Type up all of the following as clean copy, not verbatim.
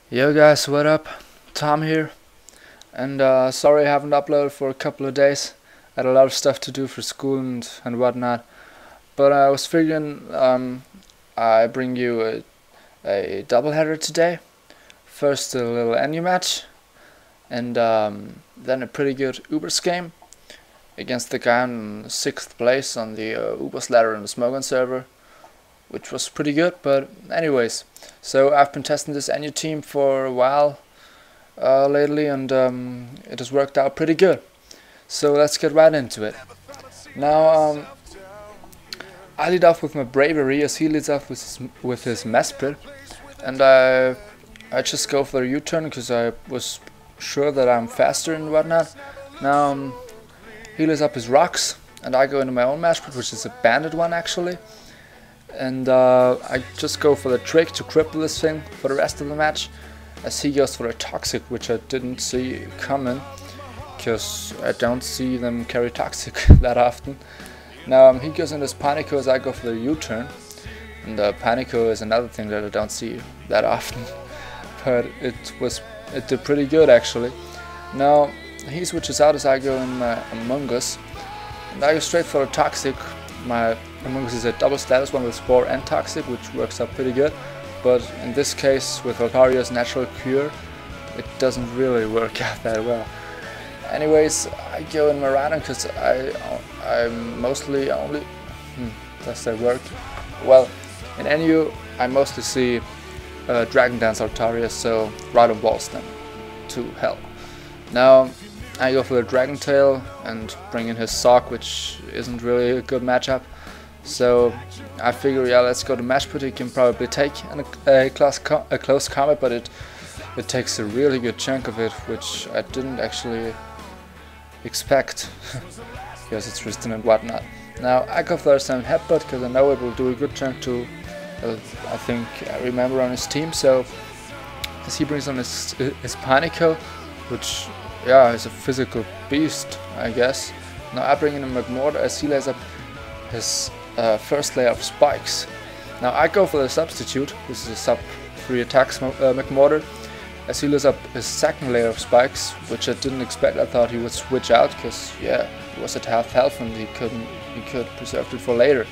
Yo guys, what up? Tom here, and sorry I haven't uploaded for a couple of days. I had a lot of stuff to do for school and whatnot, but I was figuring I bring you a doubleheader today. First a little NU match, and then a pretty good Ubers game against the guy in 6th place on the Ubers ladder in the Smeargle server, which was pretty good. But anyways, so I've been testing this NU team for a while lately, and it has worked out pretty good. So let's get right into it. Now I lead off with my bravery as he leads off with his Mesprit, and I just go for a U-turn because I was sure that I'm faster and whatnot. Now he leads up his rocks, and I go into my own Mesprit, which is a banded one actually. And I just go for the trick to cripple this thing for the rest of the match, as he goes for a toxic, which I didn't see coming, because I don't see them carry toxic that often. Now he goes into his Panico as I go for the U-turn, and Panico is another thing that I don't see that often, but it did pretty good actually. Now he switches out as I go in my Among Us, and I go straight for a toxic. My Among Us is a double status one with Spore and Toxic, which works out pretty good, but in this case with Altaria's Natural Cure it doesn't really work out that well. Anyways, I go in Marana because I mostly only... does that work? Well, in NU I mostly see Dragon Dance Altaria, so Rhydon walls them to hell. Now I go for the Dragon Tail and bring in his Sock, which isn't really a good matchup. So I figure, yeah, let's go to Mesprit. He can probably take a close combat, but it takes a really good chunk of it, which I didn't actually expect because it's resistant and whatnot. Now I go for the 7 Headbutt because I know it will do a good chunk to I think every member on his team. So as he brings on his Panico, which, yeah, he's a physical beast, I guess. Now I bring in a Magmortar as he lays up his first layer of spikes. Now I go for the Substitute. This is a sub 3 attacks Magmortar, as he lays up his second layer of spikes, which I didn't expect. I thought he would switch out because, yeah, he was at half health and he could preserve it for later.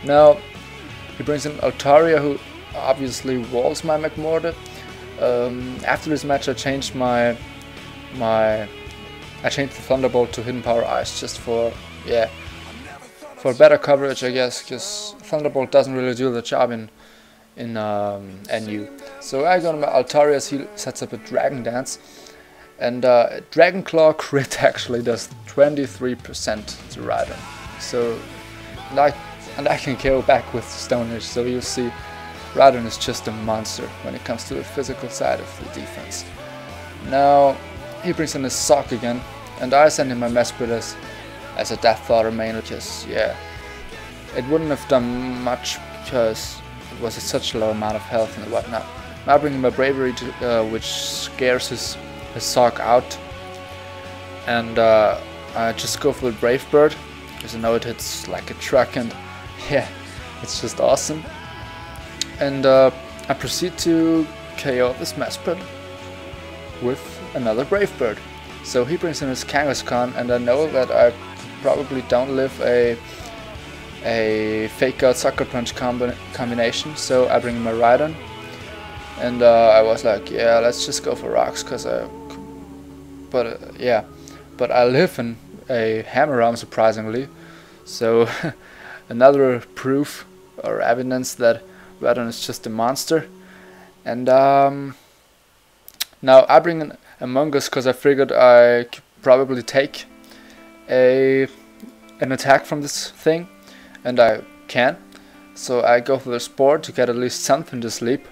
Now he brings in Altaria, who obviously walls my Magmortar. After this match I changed I changed the Thunderbolt to Hidden Power Ice just for, yeah, for better coverage, I guess, because Thunderbolt doesn't really do the job in NU. So I go to my Altaria as he sets up a Dragon Dance, and Dragon Claw crit actually does 23% to Rhydon. So and I can KO back with Stone Edge, so you see Rhydon is just a monster when it comes to the physical side of the defense. Now he brings in his Sock again, and I send him my Mesprit as a Death Throttle main, because, yeah, it wouldn't have done much because it was at such a low amount of health and whatnot. Now I bring in my Bravery, which scares his Sock out, and I just go for the Brave Bird because I know it hits like a truck, and yeah, it's just awesome. And I proceed to KO this Mesprit with another Brave Bird. So he brings in his Kangaskhan, and I know that I probably don't live a Fake Out Sucker Punch combination, so I bring in my Rhydon, and I was like, yeah, let's just go for rocks, cause but I live in a Hammer Arm, surprisingly, so another proof or evidence that Rhydon is just a monster. And now I bring in Among Us because I figured I could probably take an attack from this thing, and I can. So I go for the Spore to get at least something to sleep.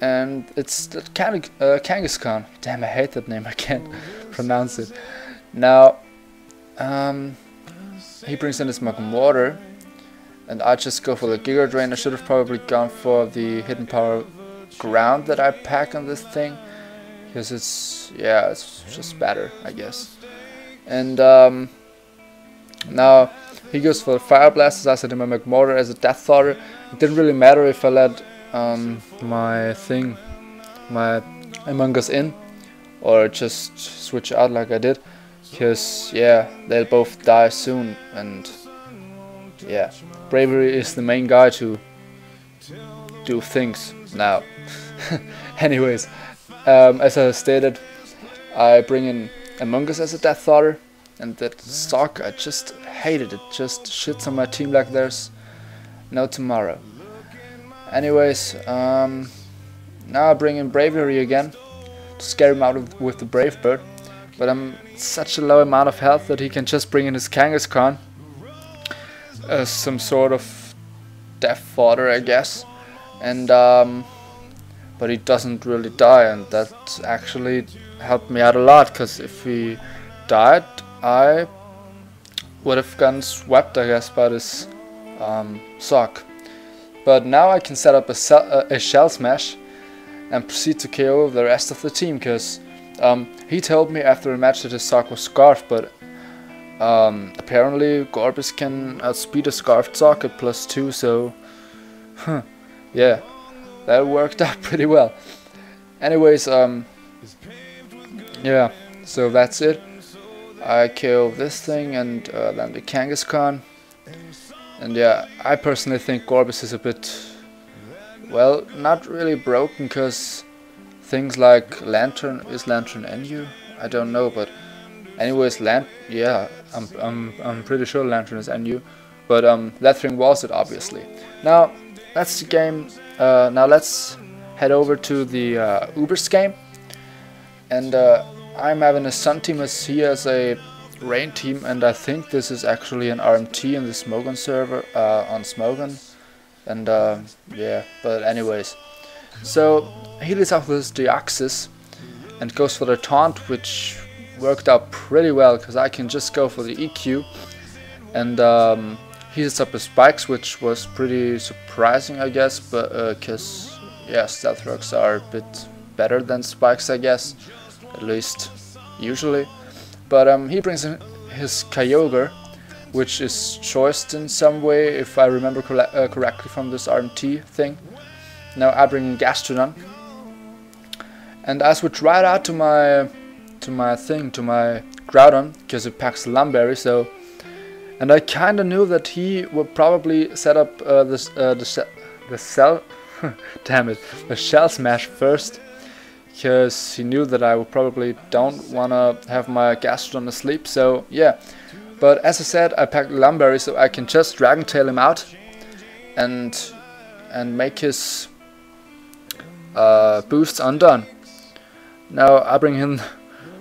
And it's the Kangaskhan. Damn, I hate that name, I can't pronounce it. Now he brings in his Magmortar, and I just go for the Giga Drain. I should have probably gone for the Hidden Power Ground that I pack on this thing, because it's just better, I guess. And now he goes for the Fire Blast as I said in my Magmortar as a Death Throttle. It didn't really matter if I let my thing my Among Us in, or just switch out like I did, because yeah, they'll both die soon, and yeah, Bravery is the main guy to do things now. Anyways, as I stated, I bring in Among Us as a Death Fodder, and that stock, I just hated it. Just shits on my team like there's no tomorrow. Anyways, now I bring in Bravery again to scare him out with the Brave Bird, but I'm such a low amount of health that he can just bring in his Kangaskhan as some sort of death fodder, I guess, and but he doesn't really die, and that actually helped me out a lot, because if he died, I would have gotten swept, I guess, by this sock. But now I can set up a Shell Smash and proceed to KO the rest of the team, because he told me after a match that his sock was Scarf, but apparently Gorbis can outspeed a Scarfed sock at +2, so yeah, that worked out pretty well. Anyways, yeah, so that's it. I KO this thing and then the Kangaskhan. And yeah, I personally think Gorbis is a bit, well, not really broken, because things like Lantern, is Lantern NU? I don't know, but anyways, yeah, I'm pretty sure Lantern is NU, but that thing was it, obviously. Now that's the game. Now let's head over to the Ubers game, and I'm having a Sun team as he has a Rain team, and I think this is actually an RMT in the Smogon server on Smogon, and yeah, but anyways, so he leads off with his Deoxys and goes for the taunt, which worked out pretty well, because I can just go for the EQ, and he hits up his Spikes, which was pretty surprising, I guess, but because yeah, Stealth Rocks are a bit better than Spikes, I guess, at least usually. But he brings in his Kyogre, which is choiced in some way, if I remember correctly from this RMT thing. Now I bring in Gastrodon, and I switch right out to my Groudon, because it packs Lumberry. So, and I kind of knew that he would probably set up the Shell Smash first, because he knew that I would probably don't want to have my Gastrodon asleep, so yeah. But as I said, I packed Lumberry, so I can just Dragon Tail him out and make his boosts undone. Now I bring in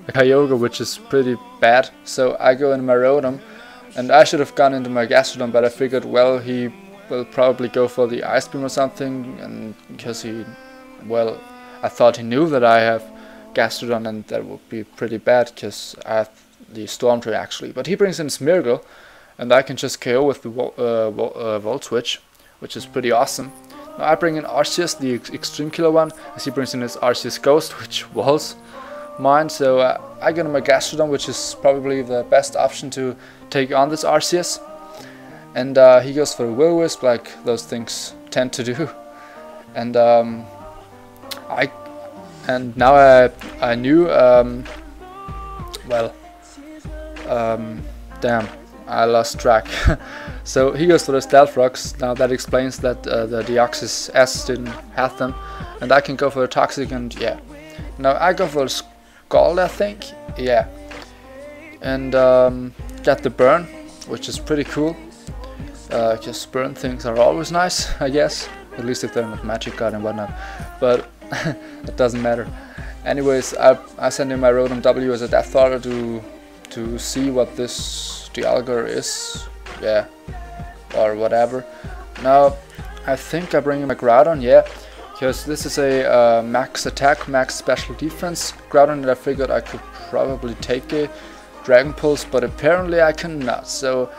a Kyogre, which is pretty bad, so I go into my Rotom, and I should have gone into my Gastrodon, but I figured, well, he will probably go for the Ice Beam or something, and because he, well, I thought he knew that I have Gastrodon, and that would be pretty bad, because I have the Storm Tree actually. But he brings in Smeargle, and I can just KO with the Volt Switch, which is pretty awesome. Now I bring in Arceus, the Extreme Killer one, as he brings in his Arceus Ghost, which was mine. So I get him a Gastrodon, which is probably the best option to take on this Arceus. And he goes for a Will-O-Wisp, like those things tend to do. And now I knew, well, damn, I lost track. So he goes for the Stealth Rocks. Now that explains that the Deoxys S didn't have them, and I can go for the Toxic, and yeah. Now I go for the Scald, I think, yeah, and get the Burn, which is pretty cool. Just burn things are always nice, I guess, at least if they're not Magic Guard and whatnot, but it doesn't matter. Anyways, I send in my Rotom W as a Death Fodder to see what this Dialga is, yeah, or whatever. Now I think I bring in my Groudon, yeah, because this is a max attack, max special defense Groudon, and I figured I could probably take a Dragon Pulse, but apparently I cannot. So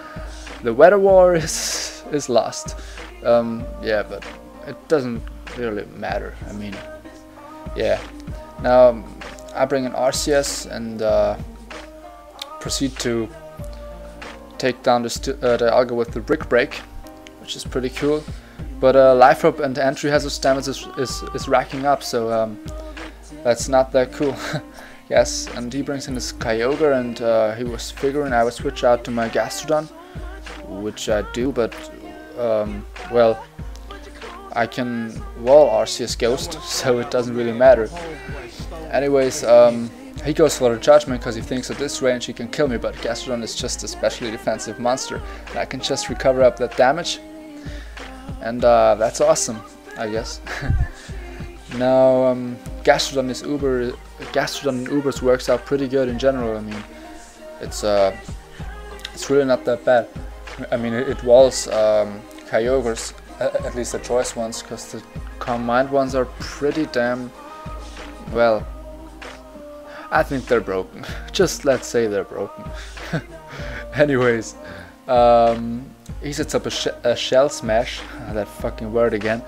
the Weather War is lost. Yeah, but it doesn't really matter. I mean, yeah. Now I bring in Arceus and proceed to take down the Dialga with the Brick Break, which is pretty cool. But Life Orb and Entry Hazard damage is racking up, so that's not that cool. Yes, and he brings in his Kyogre, and he was figuring I would switch out to my Gastrodon, which I do, but well, I can wall Arceus Ghost, so it doesn't really matter. Anyways, he goes for the Judgment because he thinks at this range he can kill me, but Gastrodon is just a specially defensive monster, and I can just recover up that damage, and that's awesome, I guess. Now, Gastrodon and Ubers works out pretty good in general. I mean, it's really not that bad. I mean, it walls Kyogres, at least the choice ones, because the combined ones are pretty damn, well, I think they're broken. Just let's say they're broken. Anyways, he sets up a Shell Smash, that fucking word again.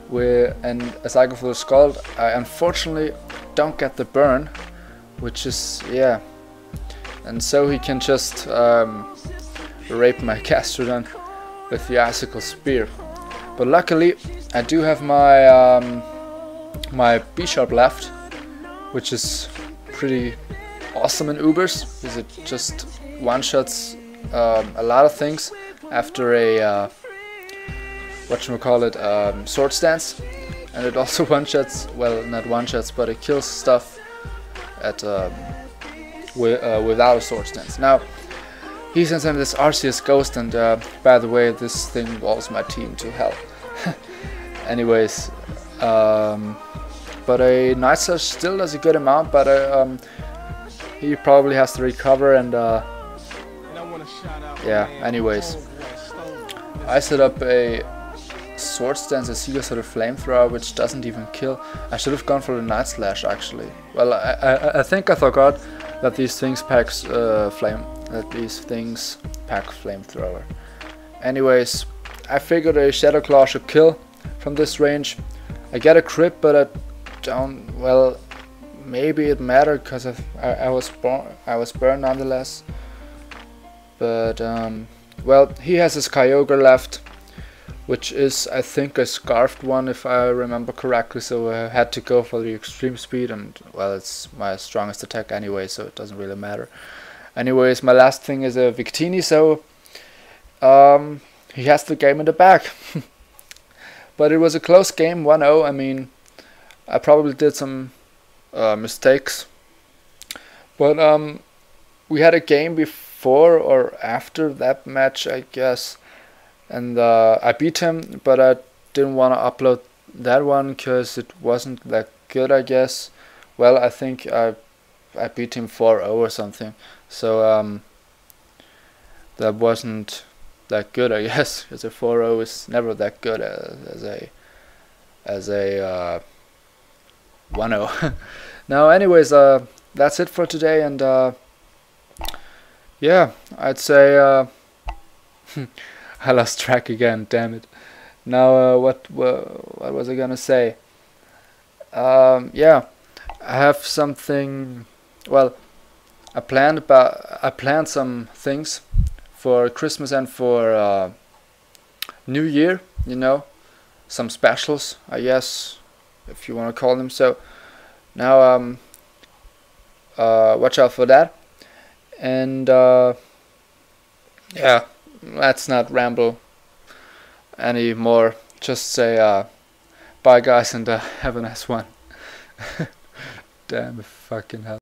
And as I go for the Scald, I unfortunately don't get the burn, which is, yeah. And so he can just rape my Gastrodon with the Icicle Spear. But luckily, I do have my my B-Sharp left, which is pretty awesome in Ubers, because it just one-shots a lot of things after a whatchamacallit, Sword Stance, and it also one-shots, well, not one-shots, but it kills stuff at without a Sword Stance. Now, he sends in this Arceus Ghost, and by the way, this thing walls my team to hell. Anyways, but a Night Slash still does a good amount, but he probably has to recover, and yeah, anyways. I set up a Sword Stance as he goes for the Flamethrower, which doesn't even kill. I should have gone for the Night Slash, actually. Well, I think I forgot that these things pack Flamethrower. Anyways, I figured a Shadow Claw should kill from this range. I get a crit, but I don't. Well, maybe it mattered because I was burned nonetheless. But well, he has his Kyogre left, which is, I think, a Scarfed one if I remember correctly, so I had to go for the Extreme Speed, and well, it's my strongest attack anyway, so it doesn't really matter. Anyways, my last thing is a Victini, so he has the game in the bag. But it was a close game, 1-0. I mean, I probably did some mistakes, but we had a game before or after that match, I guess, and I beat him, but I didn't want to upload that one because it wasn't that good, I guess. Well, I think I beat him 4-0 or something, so that wasn't that good, I guess, because a 4-0 is never that good as a 1-0. Now, anyways, that's it for today, and yeah, I'd say I lost track again, damn it. Now, what was I gonna say? Yeah, I have something. Well, I planned some things for Christmas and for New Year. You know, some specials, I guess, if you want to call them so. Now, watch out for that. And yeah, let's not ramble anymore. Just say bye, guys, and have a nice one. Damn fucking hell.